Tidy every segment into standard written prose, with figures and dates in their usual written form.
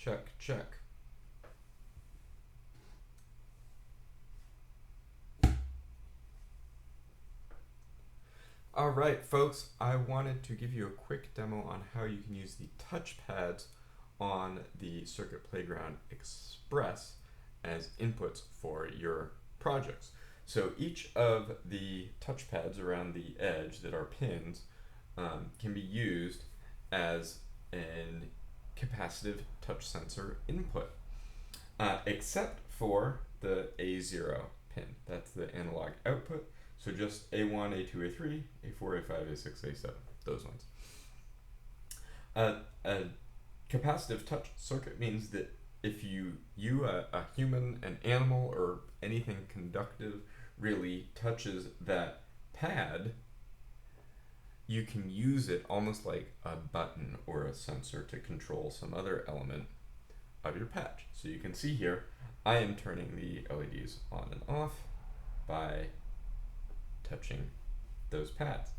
Check, check. All right, folks, I wanted to give you a quick demo on how you can use the touchpads on the Circuit Playground Express as inputs for your projects. So each of the touchpads around the edge that are pins can be used as an capacitive touch sensor input, except for the A0 pin. That's the analog output. So just A1, A2, A3, A4, A5, A6, A7, those ones. A capacitive touch circuit means that if you, a human, an animal, or anything conductive really touches that pad, you can use it almost like a button or a sensor to control some other element of your patch. So you can see here, I am turning the LEDs on and off by touching those pads.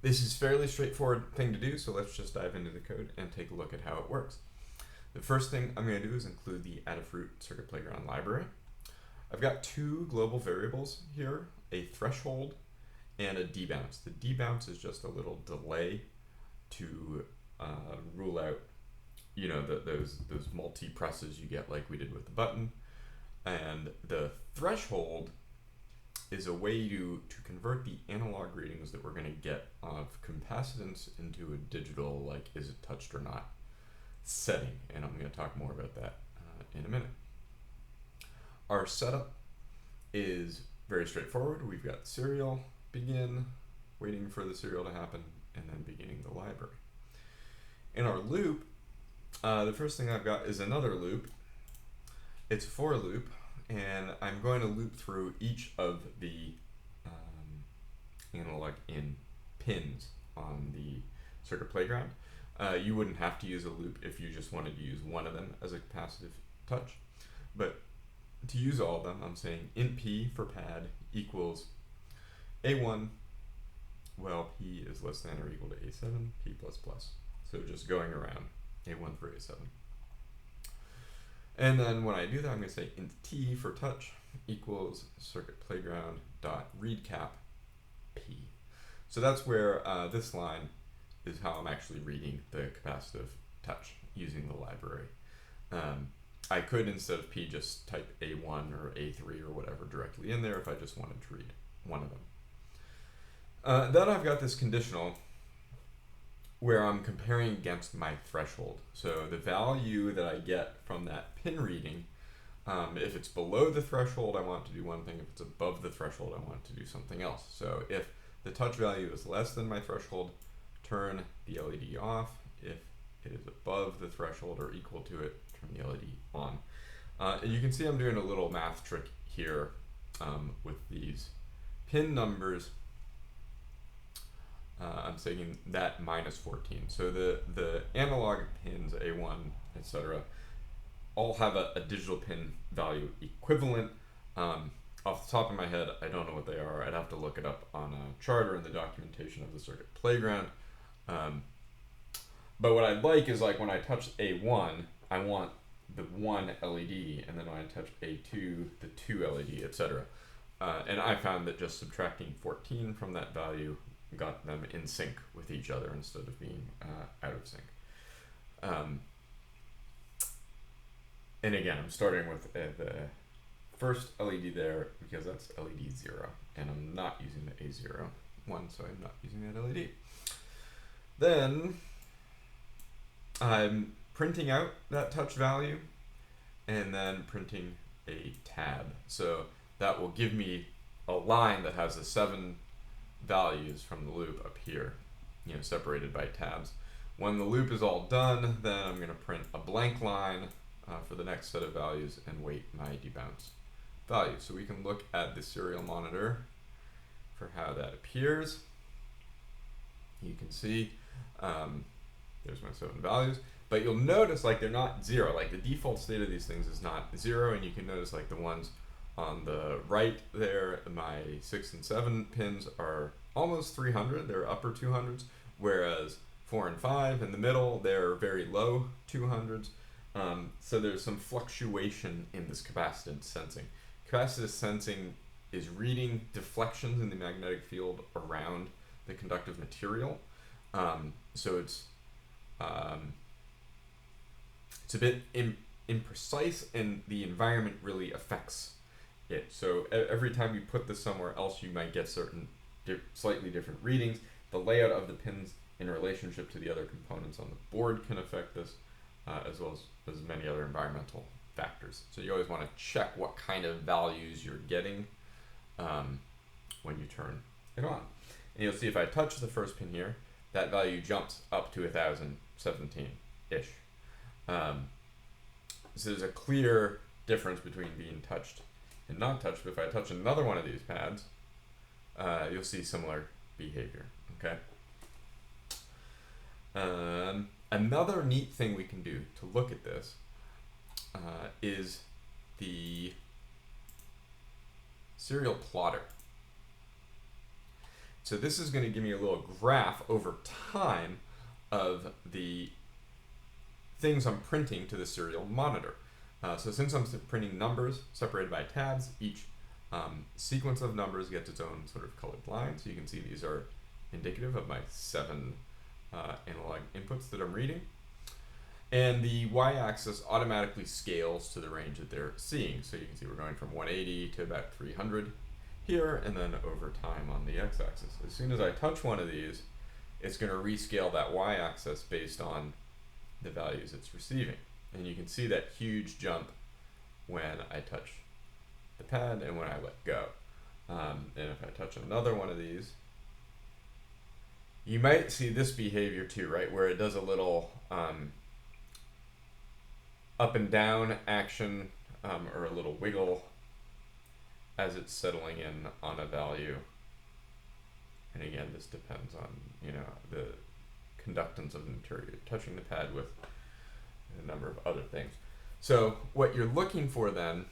This is a fairly straightforward thing to do, so let's just dive into the code and take a look at how it works. The first thing I'm going to do is include the Adafruit Circuit Playground library. I've got two global variables here, a threshold and a debounce. The debounce is just a little delay to rule out, those multi presses you get like we did with the button. And the threshold is a way to convert the analog readings that we're going to get of capacitance into a digital, like, is it touched or not setting. And I'm going to talk more about that in a minute. Our setup is very straightforward. We've got serial, begin, waiting for the serial to happen, and then beginning the library. In our loop, the first thing I've got is another loop. It's a for loop, and I'm going to loop through each of the analog in pins on the Circuit Playground. You wouldn't have to use a loop if you just wanted to use one of them as a capacitive touch, but to use all of them, I'm saying int p for pad equals a1, well, p is less than or equal to a7, p plus plus. So just going around, a1 for a7. And then when I do that, I'm going to say int t for touch equals circuit playground dot read cap p. So that's where this line is how I'm actually reading the capacitive touch using the library. I could, instead of p, just type a1 or a3 or whatever directly in there if I just wanted to read one of them. Then I've got this conditional where I'm comparing against my threshold. So the value that I get from that pin reading, if it's below the threshold, I want to do one thing. If it's above the threshold, I want to do something else. So if the touch value is less than my threshold, turn the LED off. If it is above the threshold or equal to it, turn the LED on. And you can see I'm doing a little math trick here with these pin numbers. I'm saying that minus 14. So the analog pins, A1, etc., all have a digital pin value equivalent. Off the top of my head, I don't know what they are. I'd have to look it up on a chart or in the documentation of the Circuit Playground. But what I'd like is, like, when I touch A1, I want the 1 LED, and then when I touch A2, the 2 LED, etc. And I found that just subtracting 14 from that value got them in sync with each other instead of being out of sync. And again, I'm starting with the first LED there because that's LED 0, and I'm not using the A0 one, so I'm not using that LED. Then I'm printing out that touch value and then printing a tab. So that will give me a line that has the 7 values from the loop up here, separated by tabs. When the loop is all done, then I'm going to print a blank line for the next set of values and wait my debounce value. So we can look at the serial monitor for how that appears. You can see there's my 7 values, but you'll notice, like, they're not 0. Like, the default state of these things is not 0, and you can notice, like, the ones on the right there, my 6 and 7 pins are almost 300, they're upper 200s, whereas 4 and 5. In the middle, they're very low 200s. So there's some fluctuation in this capacitance sensing. Capacitive sensing is reading deflections in the magnetic field around the conductive material. So it's a bit imprecise, and the environment really affects it. So every time you put this somewhere else, you might get certain slightly different readings. The layout of the pins in relationship to the other components on the board can affect this, as well as many other environmental factors. So you always want to check what kind of values you're getting when you turn it on. And you'll see if I touch the first pin here, that value jumps up to 1017-ish. So there's a clear difference between being touched and not touched. But if I touch another one of these pads, you'll see similar behavior. Okay. Another neat thing we can do to look at this is the serial plotter. So this is going to give me a little graph over time of the things I'm printing to the serial monitor. So since I'm printing numbers separated by tabs, each sequence of numbers gets its own sort of colored line. So you can see these are indicative of my 7 analog inputs that I'm reading. And the y-axis automatically scales to the range that they're seeing. So you can see we're going from 180 to about 300 here, and then over time on the x-axis. As soon as I touch one of these, it's going to rescale that y-axis based on the values it's receiving. And you can see that huge jump when I touch the pad and when I let go. And if I touch another one of these, you might see this behavior too, right? Where it does a little up and down action or a little wiggle as it's settling in on a value. And again, this depends on, the conductance of the material you're touching the pad with, a number of other things. So what you're looking for then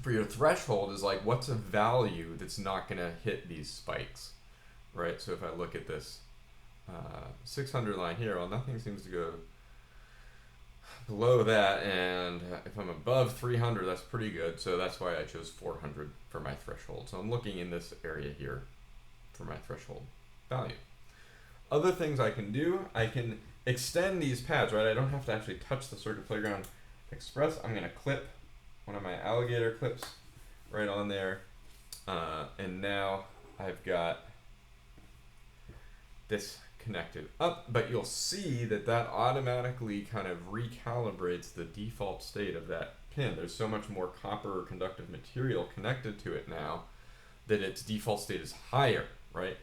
for your threshold is like, what's a value that's not going to hit these spikes, right? So if I look at this 600 line here, well, nothing seems to go below that, and if I'm above 300, that's pretty good. So that's why I chose 400 for my threshold. So I'm looking in this area here for my threshold value. Other things I can do, I can extend these pads, right? I don't have to actually touch the Circuit Playground Express. I'm going to clip one of my alligator clips right on there. And now I've got this connected up, but you'll see that automatically kind of recalibrates the default state of that pin. There's so much more copper conductive material connected to it now that its default state is higher, right?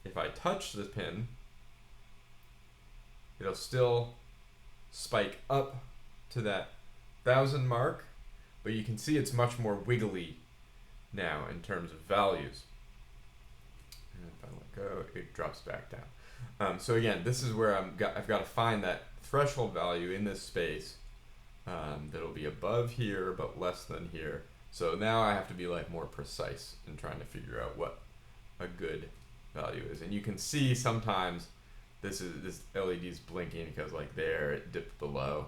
If I touch the pin, it'll still spike up to that 1000 mark, but you can see it's much more wiggly now in terms of values. And if I let go, it drops back down. So again, this is where I've got to find that threshold value in this space that'll be above here but less than here. So now I have to be like more precise in trying to figure out what a good value is. And you can see sometimes this LED's blinking because like there it dipped below.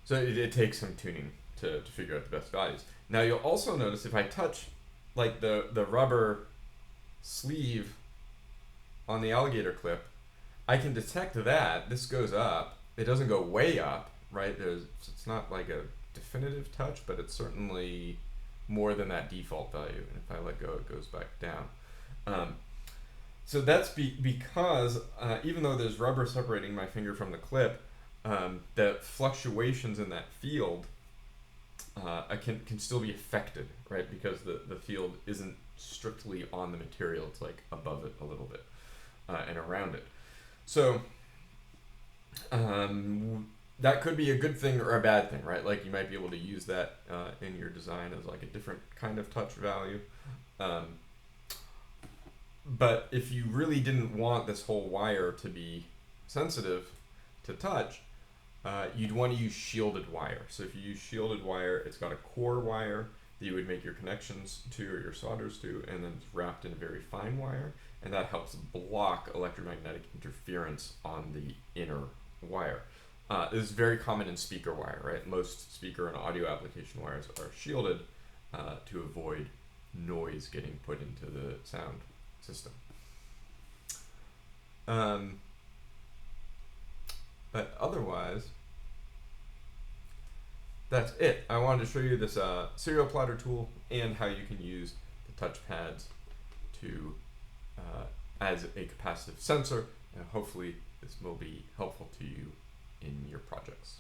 So it takes some tuning to figure out the best values. Now you'll also notice if I touch like the rubber sleeve on the alligator clip, I can detect that this goes up. It doesn't go way up, right? It's not like a definitive touch, but it's certainly more than that default value. And if I let go, it goes back down. So that's because even though there's rubber separating my finger from the clip, the fluctuations in that field can still be affected, right? Because the field isn't strictly on the material, it's like above it a little bit and around it. So that could be a good thing or a bad thing, right? Like you might be able to use that in your design as like a different kind of touch value. But if you really didn't want this whole wire to be sensitive to touch, you'd want to use shielded wire. So if you use shielded wire, it's got a core wire that you would make your connections to or your solders to, and then it's wrapped in a very fine wire, and that helps block electromagnetic interference on the inner wire. This is very common in speaker wire, right? Most speaker and audio application wires are shielded to avoid noise getting put into the sound system. But otherwise, that's it. I wanted to show you this serial plotter tool and how you can use the touch pads to as a capacitive sensor, and hopefully this will be helpful to you in your projects.